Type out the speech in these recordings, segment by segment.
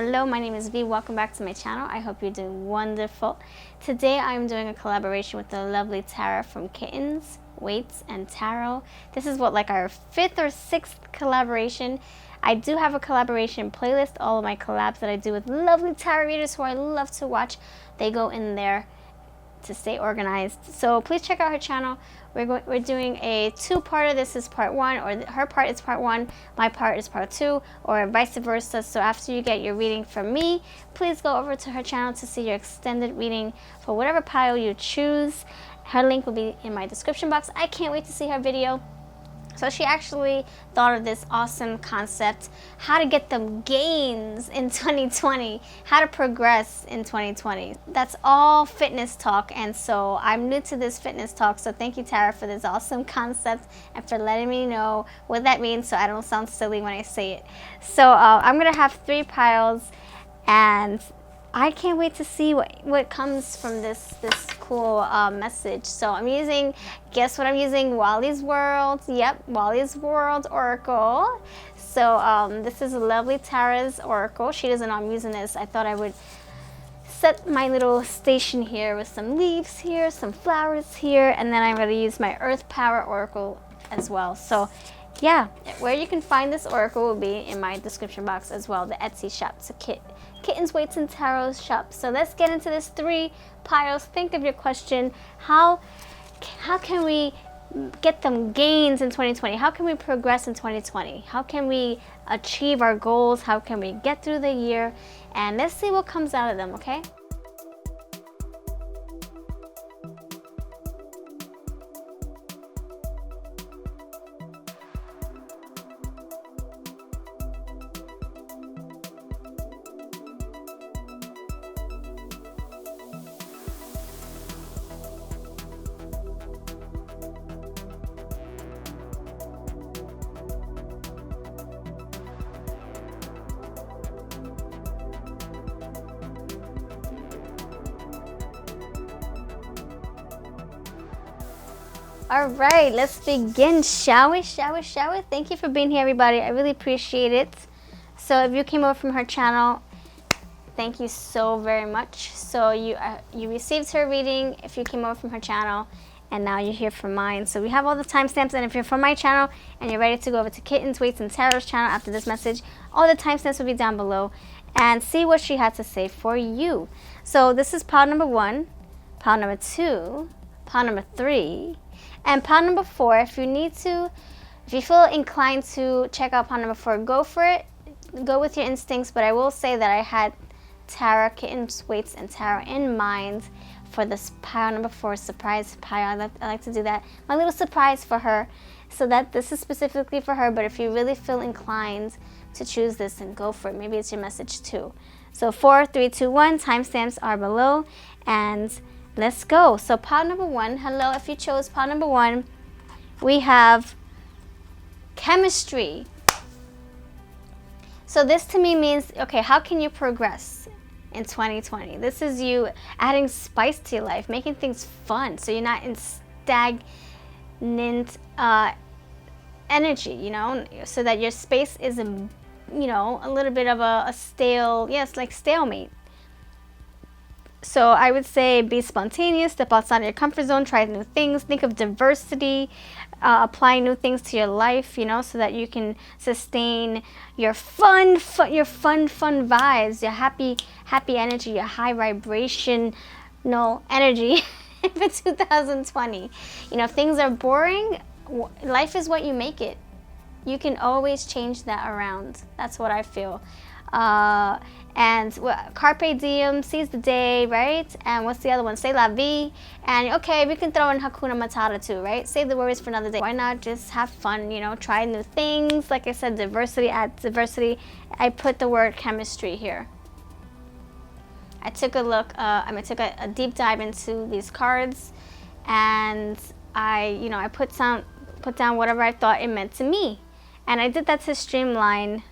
Hello, my name is V. Welcome back to my channel. I hope you're doing wonderful. Today I'm doing a collaboration with the lovely Tara from Kittens, Weights, and Tarot. This is like our 5th or 6th collaboration. I do have a collaboration playlist. All of my collabs that I do with lovely tarot readers who I love to watch, they go in there to stay organized. So please check out her channel. We're doing a two-parter. This is part 1, or her part is part 1, my part is part 2, or vice versa. So after you get your reading from me, please go over to her channel to see your extended reading for whatever pile you choose. Her link will be in my description box. I can't wait to see her video. So she actually thought of this awesome concept, how to get them gains in 2020, how to progress in 2020. That's all fitness talk, and so I'm new to this fitness talk, so thank you, Tara, for this awesome concept and for letting me know what that means so I don't sound silly when I say it. So I'm going to have 3 piles, and I can't wait to see what comes from this cool message. So I'm using, guess what I'm using? Wally's World. Yep, Wally's World Oracle. So this is a lovely Tara's Oracle. She doesn't know I'm using this. I thought I would set my little station here with some leaves here, some flowers here, and then I'm going to use my Earth Power Oracle as well. So yeah, where you can find this oracle will be in my description box as well, the Etsy shop. It's a Kittens, Weights, and Tarot shop. So let's get into this 3 piles. Think of your question. How can we get them gains in 2020? How can we progress in 2020? How can we achieve our goals? How can we get through the year? And let's see what comes out of them, okay? All right, let's begin, shall we? Thank you for being here, everybody. I really appreciate it. So if you came over from her channel, thank you so very much. So you received her reading if you came over from her channel, and now you're here for mine. So we have all the timestamps, and if you're from my channel and you're ready to go over to Kittens, Weights, and Tarot's channel after this message, all the timestamps will be down below, and see what she had to say for you. So this is pile number 1, pile number 2, pile number 3, and pile number 4. If you feel inclined to check out pile number 4, go for it. Go with your instincts. But I will say that I had Tara, Kittens, Weights, and Tarot in mind for this pile number 4 surprise pile. I like to do that. My little surprise for her. So that this is specifically for her. But if you really feel inclined to choose this, then go for it. Maybe it's your message too. So 4, 3, 2, 1. Timestamps are below. And let's go. So pile number 1, hello, if you chose pile number 1, we have chemistry. So this to me means, okay, how can you progress in 2020? This is you adding spice to your life, making things fun, so you're not in stagnant energy, you know, so that your space is, you know, a little bit of a stale, yes, like stalemate. So I would say be spontaneous, step outside of your comfort zone, try new things, think of diversity, applying new things to your life, you know, so that you can sustain your fun vibes, your happy energy, your high vibration, energy for 2020. You know, if things are boring, life is what you make it. You can always change that around. That's what I feel. And carpe diem, seize the day, right? And what's the other one? C'est la vie. And okay, we can throw in Hakuna Matata too, right? Save the worries for another day. Why not just have fun, you know, try new things? Like I said, diversity, add diversity. I put the word chemistry here. I took a look, I took a deep dive into these cards, and I put down whatever I thought it meant to me. And I did that to streamline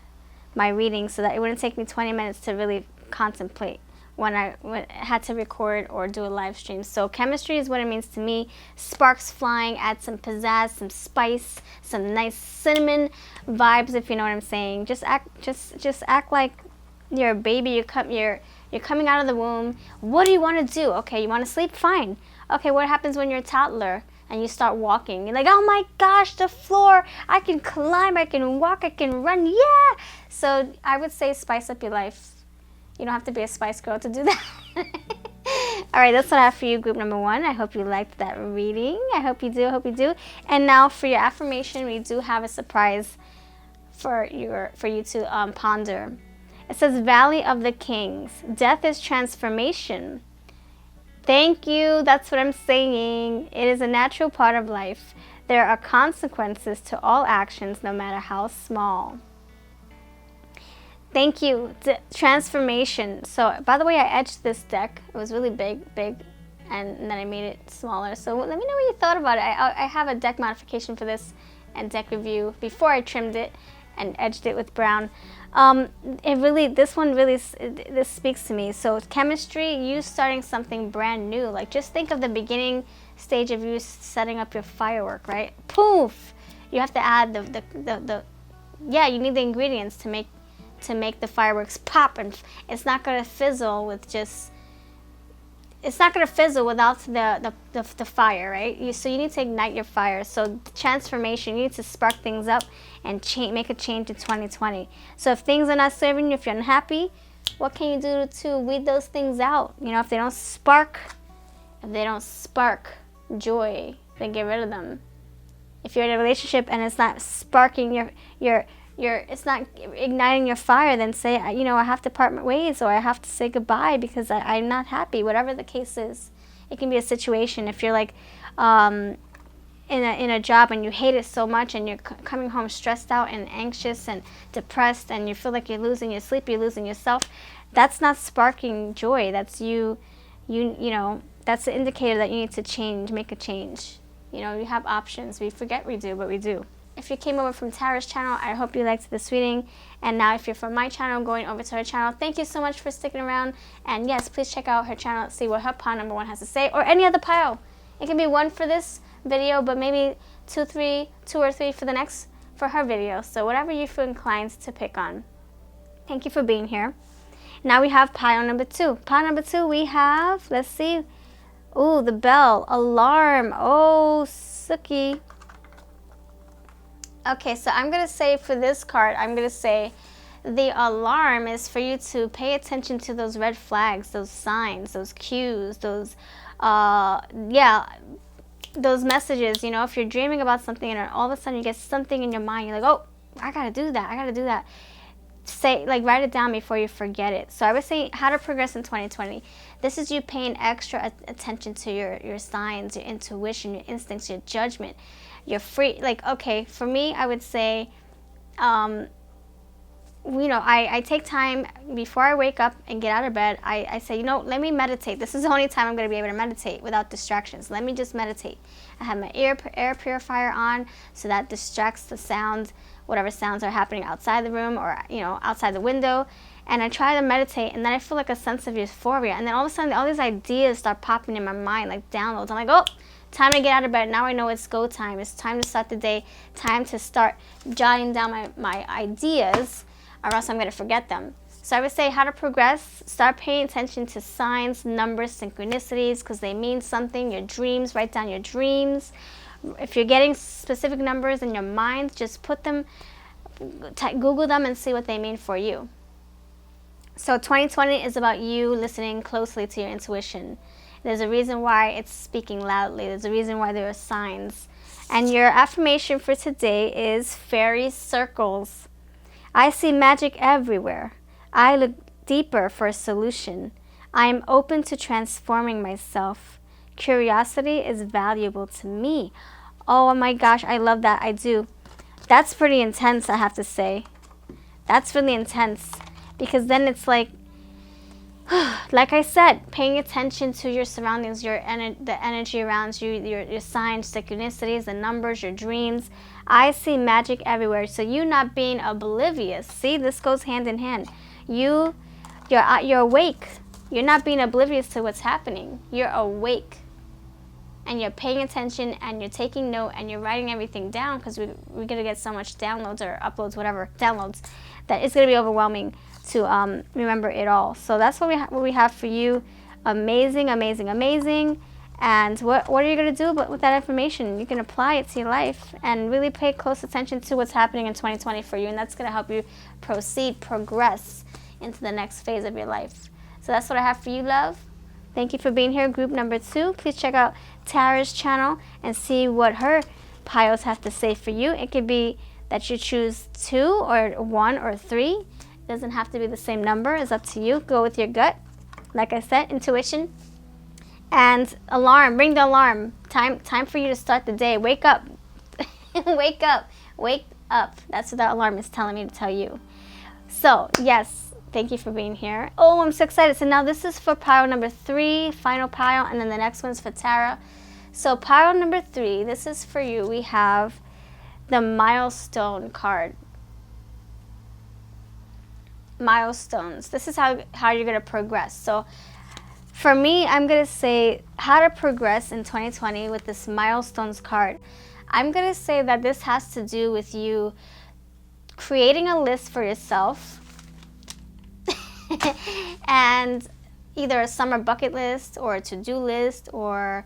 my reading so that it wouldn't take me 20 minutes to really contemplate when I had to record or do a live stream. So chemistry is what it means to me. Sparks flying, add some pizzazz, some spice, some nice cinnamon vibes, if you know what I'm saying. Just act like You're a baby. You're coming out of the womb. What do you want to do? Okay, you want to sleep? Fine. Okay, what happens when you're a toddler and you start walking? You're like, oh my gosh, the floor. I can climb. I can walk. I can run. Yeah. So I would say spice up your life. You don't have to be a Spice Girl to do that. All right, that's what I have for you, group number 1. I hope you liked that reading. I hope you do. I hope you do. And now for your affirmation, we do have a surprise for you to ponder. It says, Valley of the Kings. Death is transformation. Thank you. That's what I'm saying. It is a natural part of life. There are consequences to all actions, no matter how small. Thank you. Transformation. So, by the way, I etched this deck. It was really big, and then I made it smaller. So let me know what you thought about it. I have a deck modification for this and deck review before I trimmed it and edged it with brown. This speaks to me. So chemistry, you starting something brand new. Like, just think of the beginning stage of you setting up your firework, right? Poof! You have to add you need the ingredients to make the fireworks pop, and it's not going to fizzle without the fire, right? So you need to ignite your fire. So transformation, you need to spark things up and make a change in 2020. So if things are not serving you, if you're unhappy, what can you do to weed those things out? You know, if they don't spark joy, then get rid of them. If you're in a relationship and it's not sparking it's not igniting your fire, then say, I have to part my ways, or I have to say goodbye because I'm not happy. Whatever the case is, it can be a situation. If you're like in a job and you hate it so much, and you're coming home stressed out and anxious and depressed, and you feel like you're losing your sleep, you're losing yourself, that's not sparking joy. That's that's the indicator that you need to change, make a change. You have options. We forget we do, but we do. If you came over from Tara's channel, I hope you liked this reading. And now if you're from my channel, going over to her channel, thank you so much for sticking around. And yes, please check out her channel, see what her pile number 1 has to say, or any other pile. It can be 1 for this video, but maybe 2 or 3 for her video. So whatever you feel inclined to pick on. Thank you for being here. Now we have pile number 2. Pile number 2, we have, let's see. Ooh, the bell, alarm. Oh, Suki. Okay, so I'm going to say for this card, the alarm is for you to pay attention to those red flags, those signs, those cues, those messages. If you're dreaming about something and all of a sudden you get something in your mind, you're like, oh, I got to do that. Write it down before you forget it. So I would say how to progress in 2020. This is you paying extra attention to your signs, your intuition, your instincts, your judgment. You're free. For me, I would say, I take time before I wake up and get out of bed. I say, let me meditate. This is the only time I'm going to be able to meditate without distractions. Let me just meditate. I have my air purifier on, so that distracts the sound, whatever sounds are happening outside the room or, outside the window. And I try to meditate, and then I feel like a sense of euphoria. And then all of a sudden, all these ideas start popping in my mind, like downloads. I'm like, oh, time to get out of bed. Now I know it's go time. It's time to start the day. Time to start jotting down my ideas, or else I'm going to forget them. So I would say how to progress. Start paying attention to signs, numbers, synchronicities, because they mean something. Your dreams, write down your dreams. If you're getting specific numbers in your mind, just put them, Google them and see what they mean for you. So 2020 is about you listening closely to your intuition. There's a reason why it's speaking loudly. There's a reason why there are signs. And your affirmation for today is fairy circles. I see magic everywhere. I look deeper for a solution. I am open to transforming myself. Curiosity is valuable to me. Oh my gosh, I love that. I do. That's pretty intense, I have to say. That's really intense. Because then it's like I said, paying attention to your surroundings, the energy around you, your signs, synchronicities, the numbers, your dreams. I see magic everywhere. So you not being oblivious. See, this goes hand in hand. You're awake. You're not being oblivious to what's happening. You're awake. and you're paying attention and you're taking note and you're writing everything down, because we're going to get so much downloads or uploads, whatever, downloads, that it's going to be overwhelming to remember it all. So that's what we have for you. Amazing, amazing, amazing. And what are you going to do with that information? You can apply it to your life and really pay close attention to what's happening in 2020 for you, and that's going to help you progress into the next phase of your life. So that's what I have for you, love. Thank you for being here, group number 2. Please check out Tara's channel and see what her piles have to say for you. It could be that you choose 2 or 1 or 3. It doesn't have to be the same number. It's up to you. Go with your gut. Like I said, intuition. And alarm. Ring the alarm. Time for you to start the day. Wake up. Wake up. Wake up. That's what that alarm is telling me to tell you. So, yes. Thank you for being here. Oh, I'm so excited. So now this is for pile number 3, final pile, and then the next one's for Tara. So pile number 3, this is for you. We have the milestone card. Milestones. This is how you're going to progress. So for me, I'm going to say how to progress in 2020 with this milestones card. I'm going to say that this has to do with you creating a list for yourself. And either a summer bucket list or a to-do list or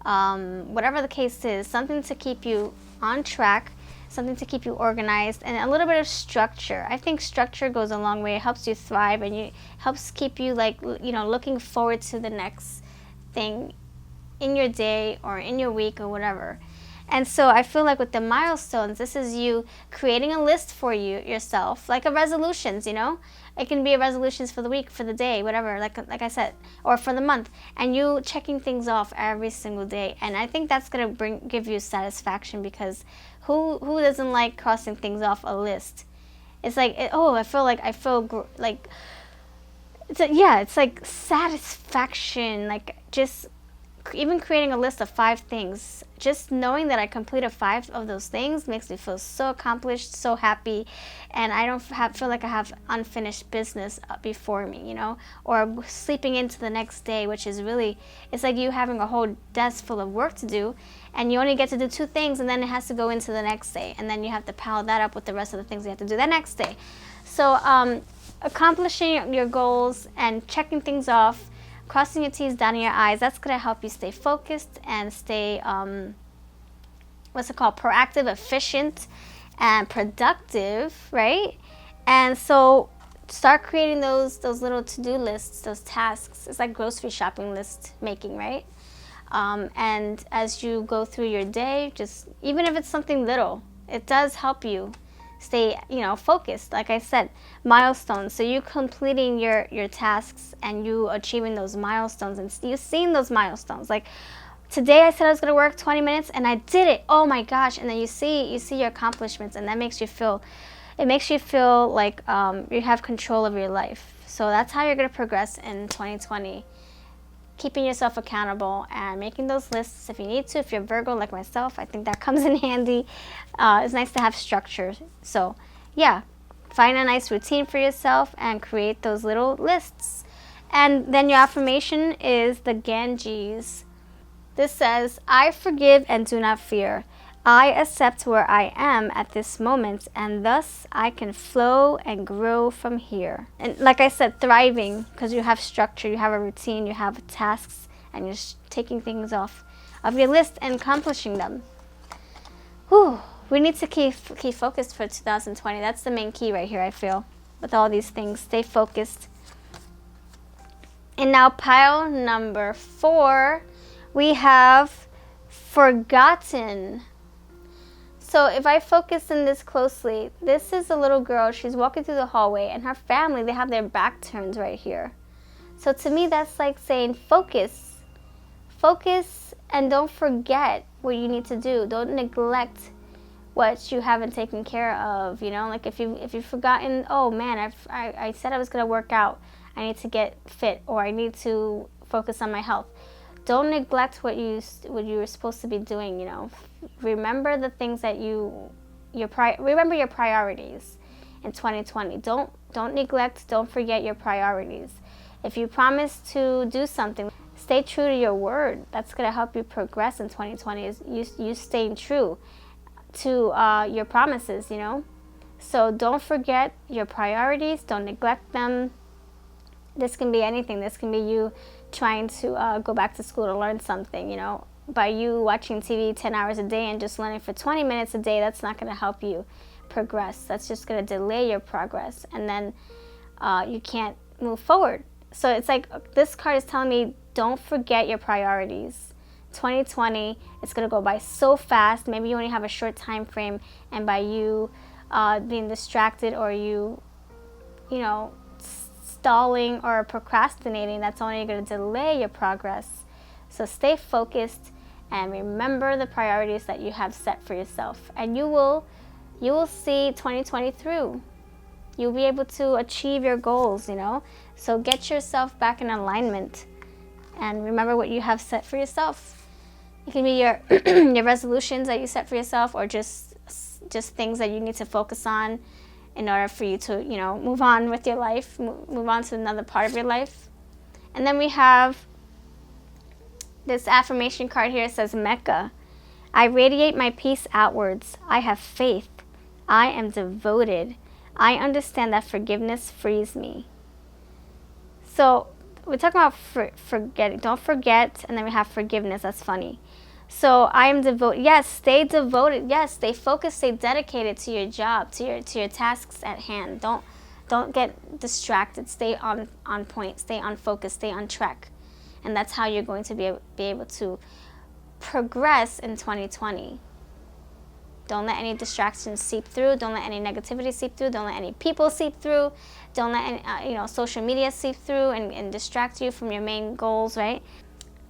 whatever the case is, something to keep you on track, something to keep you organized, and a little bit of structure. I think structure goes a long way. It helps you thrive, and it helps keep you, like, you know, looking forward to the next thing in your day or in your week or whatever. And so I feel like with the milestones, this is you creating a list for yourself, like a resolutions, you know? It can be a resolutions for the week, for the day, whatever, like I said, or for the month, and you checking things off every single day. And I think that's going to give you satisfaction, because who doesn't like crossing things off a list? It's like, it's like satisfaction, like just even creating a list of 5 things, just knowing that I completed 5 of those things makes me feel so accomplished, so happy, and I don't feel like I have unfinished business before me, you know, or sleeping into the next day, which is really, it's like you having a whole desk full of work to do, and you only get to do 2 things, and then it has to go into the next day, and then you have to pile that up with the rest of the things you have to do that next day. So accomplishing your goals and checking things off, crossing your T's, dotting your I's, that's going to help you stay focused and stay, proactive, efficient, and productive, right? And so start creating those little to-do lists, those tasks. It's like grocery shopping list making, right? And as you go through your day, just even if it's something little, it does help you stay, you know, focused. Like I said, milestones. So you completing your tasks and you achieving those milestones, and you seeing those milestones. Like today I said I was going to work 20 minutes and I did it. Oh my gosh. And then you see your accomplishments, and that makes you feel, like you have control of your life. So that's how you're going to progress in 2020. Keeping yourself accountable and making those lists if you need to. If you're Virgo like myself, I think that comes in handy. It's nice to have structure. So yeah, find a nice routine for yourself and create those little lists. And then your affirmation is the Ganges. This says, I forgive and do not fear. I accept where I am at this moment, and thus I can flow and grow from here. And like I said, thriving, because you have structure, you have a routine, you have tasks, and you're taking things off of your list and accomplishing them. Whew. We need to keep focused for 2020. That's the main key right here, I feel, with all these things. Stay focused. And now pile number 4, we have forgotten. So if I focus in this closely, this is a little girl. She's walking through the hallway, and her family, they have their back turned right here. So to me, that's like saying focus. Focus, and don't forget what you need to do. Don't neglect what you haven't taken care of, you know? Like if you've forgotten, oh man, I said I was going to work out. I need to get fit, or I need to focus on my health. Don't neglect what you were supposed to be doing, you know. Remember the things that remember your priorities in 2020. Don't neglect, don't forget your priorities. If you promise to do something, stay true to your word. That's going to help you progress in 2020, is you staying true to your promises, you know. So don't forget your priorities. Don't neglect them. This can be anything. This can be you trying to go back to school to learn something, you know. By you watching TV 10 hours a day and just learning for 20 minutes a day, that's not going to help you progress. That's just going to delay your progress. And then you can't move forward. So it's like this card is telling me, don't forget your priorities. 2020, it's going to go by so fast. Maybe you only have a short time frame, and by you being distracted, or you know, stalling or procrastinating, that's only going to delay your progress. So stay focused and remember the priorities that you have set for yourself, and you will see 2020 through. You'll be able to achieve your goals, you know. So get yourself back in alignment and remember what you have set for yourself. It can be your your resolutions that you set for yourself, or just things that you need to focus on in order for you to, you know, move on with your life, move on to another part of your life. And then we have this affirmation card here. It says, Mecca, I radiate my peace outwards. I have faith. I am devoted. I understand that forgiveness frees me. So we're talking about forgetting. Don't forget, and then we have forgiveness. That's funny. So I am devoted. Yes, stay devoted. Yes, stay focused. Stay dedicated to your job, to your tasks at hand. Don't get distracted. Stay on point. Stay on focus. Stay on track, and that's how you're going to be able to progress in 2020. Don't let any distractions seep through. Don't let any negativity seep through. Don't let any people seep through. Don't let any, social media seep through and distract you from your main goals, right?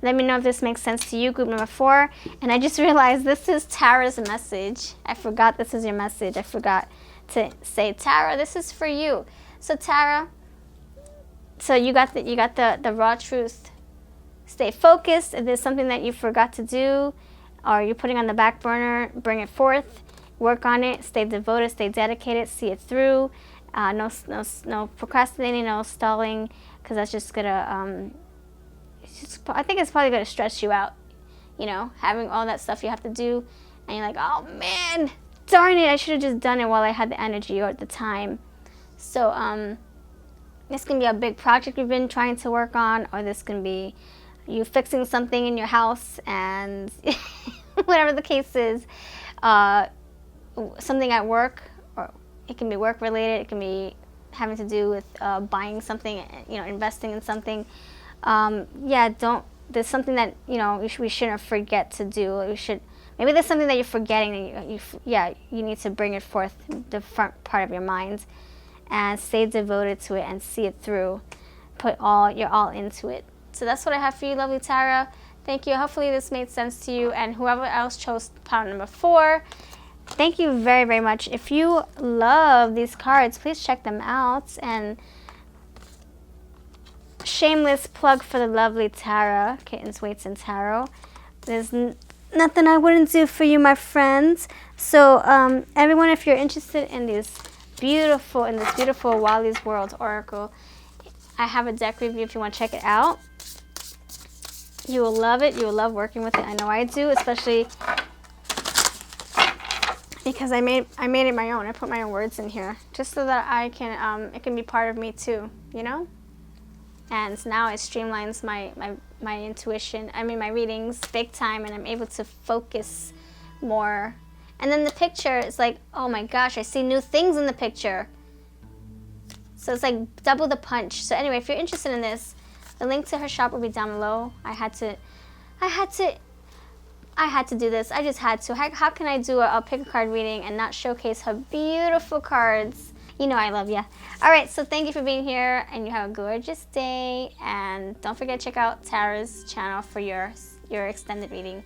Let me know if this makes sense to you, group number 4. And I just realized this is Tara's message. I forgot this is your message. I forgot to say, Tara, this is for you. So Tara, so you got the raw truth. Stay focused. If there's something that you forgot to do, or you're putting on the back burner, bring it forth, work on it, stay devoted, stay dedicated, see it through. No procrastinating, no stalling, because that's just gonna, I think it's probably gonna stress you out, you know, having all that stuff you have to do, and you're like, oh man, darn it, I should have just done it while I had the energy or at the time. So this can be a big project you've been trying to work on, or this can be you fixing something in your house, and whatever the case is, something at work, or it can be work related, it can be having to do with buying something, investing in something. There's something that, we shouldn't forget to do. Maybe there's something that you're forgetting, that you need to bring it forth, the front part of your mind, and stay devoted to it and see it through. Put your all into it. So that's what I have for you, lovely Tara. Thank you. Hopefully this made sense to you, and whoever else chose pile number 4, thank you very, very much. If you love these cards, please check them out. And shameless plug for the lovely Tara, Kittens, Weights, and Tarot. There's nothing I wouldn't do for you, my friends. So everyone, if you're interested in this beautiful Wally's World Oracle, I have a deck review if you want to check it out. You will love it. You will love working with it. I know I do, especially because I made it my own. I put my own words in here just so that I can it can be part of me too, And now it streamlines my intuition. My readings big time, and I'm able to focus more. And then the picture is like, oh my gosh, I see new things in the picture. So it's like double the punch. So anyway, if you're interested in this, the link to her shop will be down below. I had to do this. I just had to. How can I do a pick a card reading and not showcase her beautiful cards? I love you. All right, so thank you for being here, and you have a gorgeous day. And don't forget to check out Tara's channel for your extended reading.